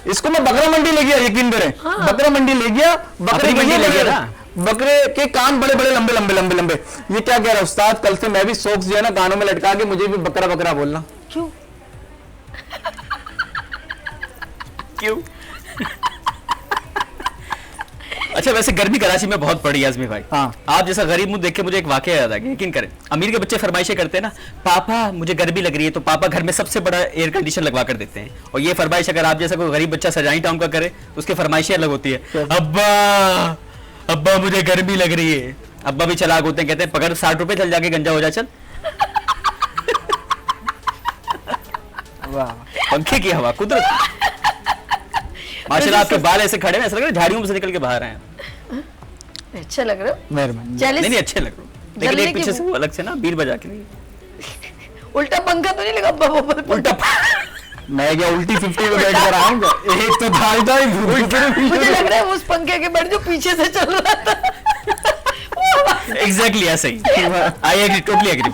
इसको मैं बकरा मंडी ले गया, यकीन करें। हाँ। बकरा मंडी ले गया, बकरे अपनी मंडी ले गया ना। बकरे के कान बड़े बड़े लंबे लंबे लंबे लंबे। ये क्या कह रहा है उस्ताद, कल से मैं भी सॉक्स जो है ना कानों में लटका के मुझे भी बकरा बकरा बोलना। क्यों? क्यों? अच्छा, वैसे गर्मी कराची में बहुत पड़ी है आजमी भाई। हाँ। आप जैसा गरीब मुंह देख के मुझे एक वाकया याद आ गया, यकीन करें। अमीर के बच्चे फरमाइशें करते हैं ना, पापा मुझे गर्मी लग रही है, तो पापा घर में सबसे बड़ा एयर कंडीशन लगवा कर देते हैं। और ये फरमाइश अगर आप जैसा कोई गरीब बच्चा सजाई टाउन का करे तो उसकी फरमाइशें अलग होती है। अब्बा अब्बा मुझे गर्मी लग रही है। अब्बा भी चलाक होते हैं, कहते हैं पकड़ 60 रुपए, चल जाके गंजा हो जा चल। वाह, पंखे की हवा, कुदरत। माशाल्लाह आपके बाल ऐसे खड़े हैं, ऐसा लग रहा है झाड़ियों में से निकल के बाहर आए हैं। अच्छा लग रहा है। मेहरबानी। नहीं नहीं, अच्छे लग रहे हो, लेकिन एक पीछे से वो अलग से ना बीर बजा के नहीं। उल्टा पंखा तो नहीं लगा? उल्टा मैं क्या उल्टी 50 में बैठ कर आऊंगा? एक तो ढालता ही मुझे लग रहा है उस पंखे के बैठ जो पीछे से चल रहा था। एग्जैक्टली ऐसा ही। I agree, totally agree.